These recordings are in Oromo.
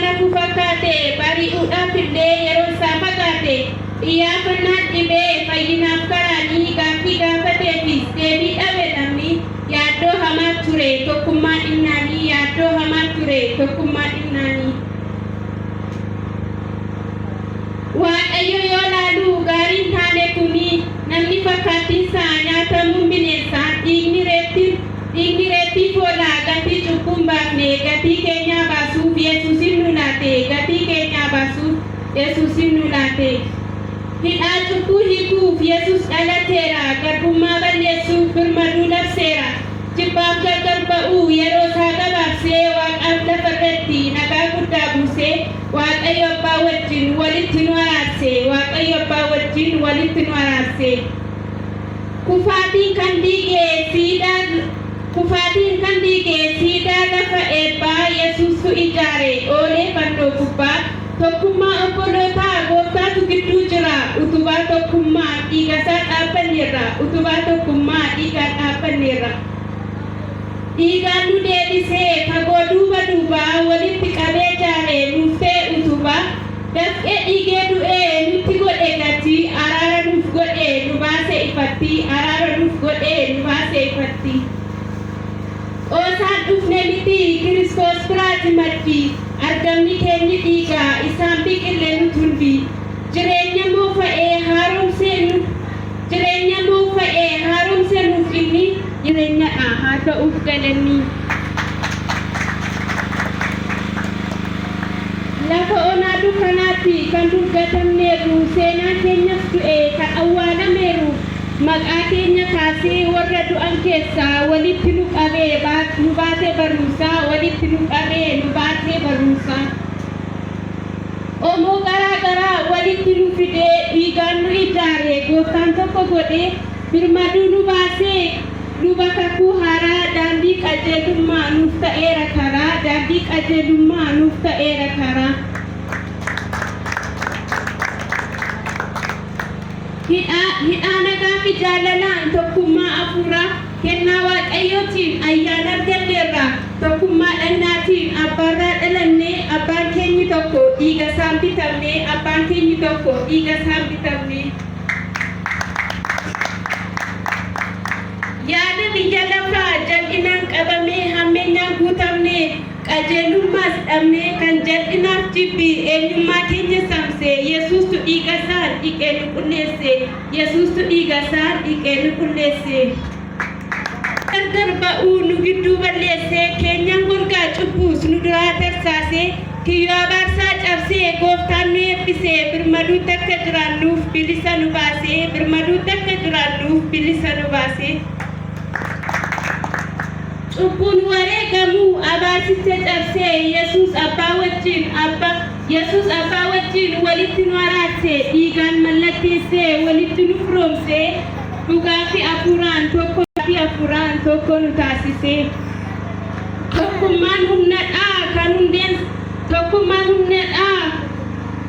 nafu fakkaate bari'uudhaaf illee yeroo isaa fagaate xiyyaafannaan dhibee fayyinaaf karaanii gaaffii gaafateefis deebii dhabe namni yaaddoo hamaa ture tokkummaa dhimnaanii yaaddoo hamaa ture tokkummaa dhimnaanii. Waaqayyo yoo laalu gaariin taane kuni namni fakkaattiinsaa nyaatamuun bineensaan dhiigni reettii foolaa gatii cubbuun baafne gatii keenyaa baasuuf Yesuusin nu laate gatii keenyaa baasuuf Yesuusin nu laate. Hidhaa cubbuu hiikuuf Yesuus dhalateera garbummaa balleessuuf birmaduu labseera. Jibbaaf gargar ba'uu yeroo isaa gabaabsee waaqaaf lafarratti nagaa guddaa buusee Waaqayyo abbaa wajjin walitti nu araarse Waaqayyo abbaa wajjin walitti nu araarse. Kufaatiin kan diigee siidaa lafa eebbaa Yesuustu ijaare oolee fannoo gubbaa tokkummaa obbolootaa gooftaatu gidduu jira utubaa tokkummaa dhiigasaa dhaabbanneerra utubaa tokkummaa dhiigaan dhaabbanneerra. Dhiigaan nu deebisee fagoo duubaa walitti qabee ijaare nuuftee utubaa dafqee dhiigee du'ee nutti godhe gatii araara nuuf godhe nu baase ifatti araara nuuf godhe nu baase ifatti. Qoosaan dhufne miti Kiristoos biraati maddi argamni keenyi dhiigaa isaan biqillee nu tulbi jireenya moofa'ee haaromse nuuf inni jireenyadha haa ta'uuf galanni. Lafa onaa dukkanaatti kan dubbatamneeru seenaan keenyas du'e kan awwaalameeru maqaa keenya kaasee warra du'an keessaa walitti nu qabee nu baatee barumsaa walitti nu qabee nu baatee barumsaa. Omoo garaa walitti nu fidee dhiigaan nu ijaare gooftaan tokko godhee birmaduu nu baasee luba kakuu haaraa daandii qajeelummaa nuuf ta'eera karaa daandii qajeelummaa nuuf ta'eera karaa. Hidhaa nagaa fi jaalalaan tokkummaa hafuuraa kennaa Waaqayyootiin ayyaana arganneerra tokkummaa dhannaatiin abbaarraa dhalannee abbaan keenyi tokko dhiiga isaan bitamne abbaan keenyi tokko dhiiga isaan bitamne. Yaada biyya lafaa jal'inaan qabamee hammeenyaan guutamne qajeelummaas dhabne kan jal'inaaf jibbi eenyummaa keenya samse Yesuustu dhiiga isaan dhiqee nu qulleesse Yesuustu dhiiga isaan dhiqee nu qulleesse. Gargar ba'uu nu gidduu balleesse keenyan golgaa cubbuus nu duraa tarsaase kiyyoo abaarsaa cabsee gooftaan nu eebbise birmaduutti akka jiraannuuf bilisa nu baase birmaduutti akka jiraannuuf bilisa nu baase. Cubbuun wareegamuu abaarsicha cabsee Yesuus abbaa wajjin walitti nu araarse dhiigaan mallatteessee walitti nu firoomsee dhugaa fi hafuuraan tokko nu taasise. Tokkummaan humnadhaa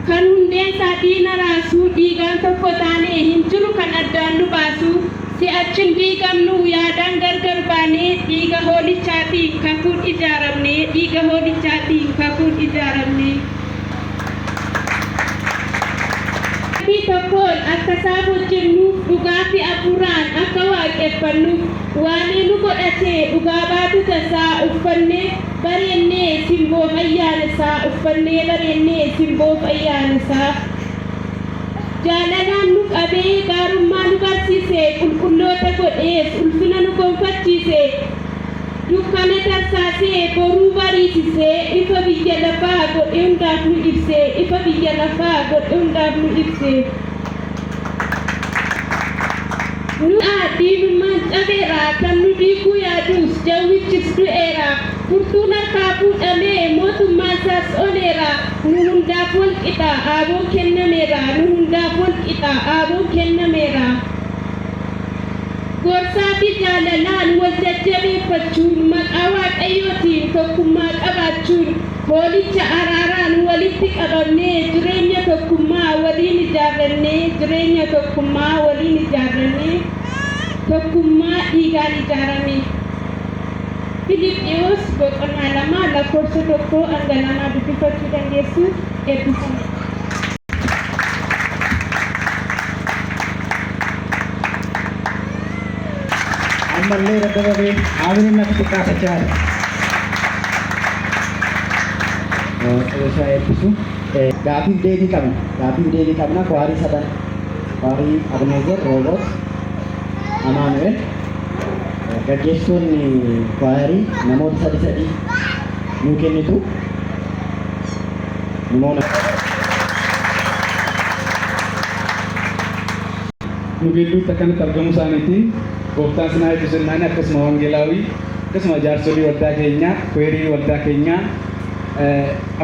kan hundeen isaatiin araasuu dhiigaan tokko taanee hin jiru kan addaan nu baasuu. Si'achin diigamnu yaadaan gargar baanee dhiiga hoolichaatiin kakuun ijaaramne dhiiga hoolichaatiin kakuun ijaaramne. Namni tokkoon akka isaaf hojjennuuf dhugaa fi hafuuraan akka waaqeffannuuf waan nu godhatee dhugaa baatu tasaa uffannee bareennee simboof ayyaanisaa uffannee bareennee simboof ayyaanisaa. Jaalalaan nu qabee gaarummaa nu barsiise qulqulloota godhees ulfina nu gonfachiise dukkana tarsaasee boruu bariisisee ifa biyya lafaa godhe hundaaf nu ibse ifa biyya lafaa godhe hundaaf nu ibse. Nu diinummaan cabeera kan nu diiguu yaadus jawwichis du'eera furtuun harkaa fuudhamee mootummaan isaas oleera nu hundaaf wal qixa aaboon kennameera nu hundaaf wal qixa aaboon kennameera. Gorsaa fi jaalalaan wal jajjabeeffachuun maqaa Waaqayyootiin tokkummaa qabaachuun hoolicha araaraan walitti qabamnee jireenya tokkummaa waliin ijaarrannee tokkummaa dhiigaan ijaarame. Filiphiyos boqonnaa lama lakkoofsa tokko hanga lamaa dubbifachuu dandeessu eebbifama. ammallee dadhabame aamiin natti kaasachaa isaa eebbisu gaafiif deebii qabna kwaarii sadan kwaarii Abneezer Roobot Amaanu'el gaggeessitoonni kwaarii namoota sadi nuu kennitu nu gidduutti akkanatti argamu isaaniitiin gooftaan sinaa eebbisannaan akkasuma wangeelaawii akkasuma jaarsolii waldaa keenyaa kweerii waldaa keenyaa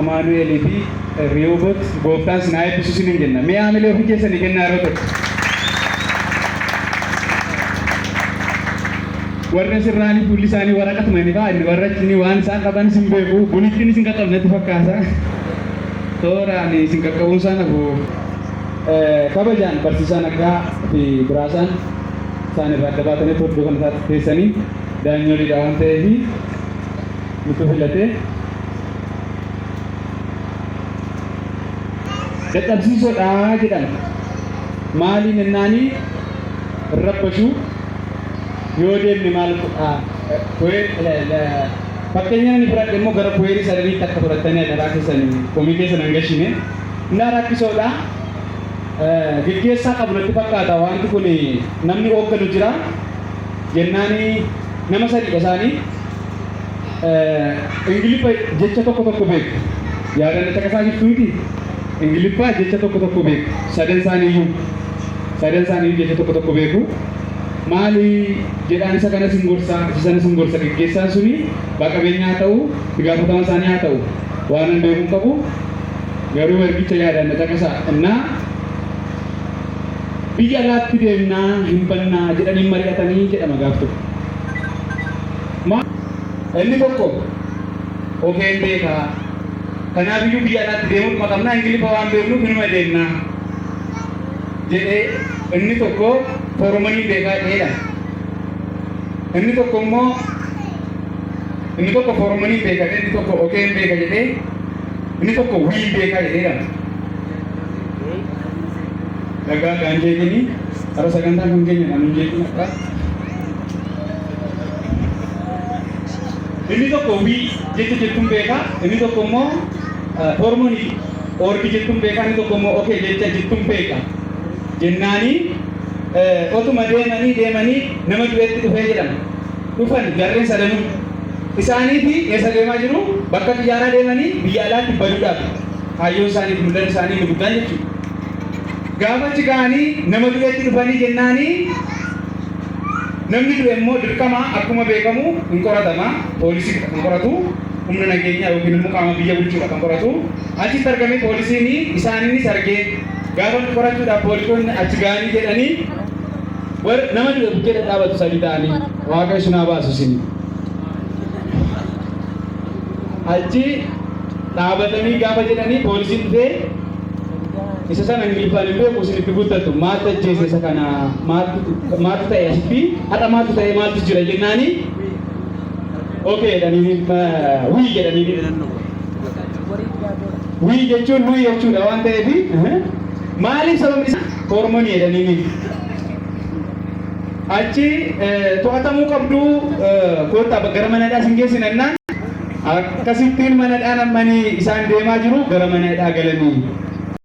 Amaanu'eelii fi Riyoobot gooftaan sinaa eebbisu sinin jenna. Mee haamilee ofii keessanii kennaa yeroo ta'u. Warra sirraanii fuulli isaanii waraqatuma inni fa'a inni warra inni waan isaan qaban isin beeku bunittiin isin qaqqabnetti fakkaata. Tooraan isin qaqqabuun isaan hafu kabajaan barsiisaan akka fi biraasaan isaan irraa adda baatanii iddoo kana isaatti teessanii daanyoliidha waan ta'eef nutti filate. Dadhabsiisoodha jedhan maaliin ennaanii rabbashuu yoo deemne maal fakkeenya inni fudhadhe immoo gara kweerii sadaniitti akka fudhattanii adaraa keessanii komii keessan hangashine inni rakkisoodha. Gaggeessaa qabu natti fakkaata wanti kun namni hoogganu jira jennaani nama sadiidha isaanii Ingiliffa jecha tokko beeku yaadanne takkasaa jirtuuti Ingiliffa jecha tokko beeku sadan isaanii jecha tokko beeku maali jedhaan isa kana sin gorsa gaggeessaan suni baqabeenyaa ta'u gaafatama isaanii haa ta'u waan hin beekun qabu garuu ergicha yaadanne takkasaa innaa biyya alaatti deemnaa hin bannaa jedhanii mari'atanii jedhama gaaf tokko. Inni tokko okeen beekaa kanaaf iyyuu biyya alaatti deemuun maqamnaa Ingiliffa waan beeknuuf hinuma deemnaa jedhee inni tokko fooromanii beekaa jedheedha. Inni tokko immoo fooromanii beekaa inni tokko okeen beeka jedhee inni tokko wii beekaa jedheedha. Dagaa gaanjeetini har'a sagantaa kan keenya namin jeetin akka inni tokko wii jecha jettuun beekaa inni tokko immoo hormonii orgi jettuun beekaa inni tokko immoo okee jecha jettuun beeka jennaanii otuma deemanii nama du'eetti dhufee jedhama dhufan jarreen sadanuu isaanii fi eessa deemaa jiru bakka xiyyaaraa deemanii biyya alaatti baduudhaaf kaayyoon isaanii fi mul'anni isaanii guddaan jechuudha. Gaafachi ga'anii nama du'eetti dhufanii jennaanii namni du'e immoo dirqama akkuma beekamu hin qoratama poolisii kan qoratu humna nageenyaa yookiin immoo qaama biyya bulchuudha kan qoratu achitti argamee poolisiin isaaniinis argee gaafa qorachuudhaaf poolisoonni achi ga'anii jedhanii nama du'e bukkeedha dhaabatu sadii ta'anii waaqa isin haa baasu isin achi dhaabatanii gaafa jedhanii poolisiin dhufee isa sana Ingiliffaan hin beeku isinitti guuttatu maaltu ajjeese isa kana maaltu ta'e asitti haadha maaltu ta'e maaltu jira jennaanii okee jedhanii wii jedhanii wii jechuun nuyi jechuudha waan ta'eef maaliif sababni isaa hormonii jedhanii achi to'atamuu qabdu koottaa gara manadhaa sin geessinannaan akkasittiin manadhaa namanii isaan deemaa jiru gara manadhaa galanii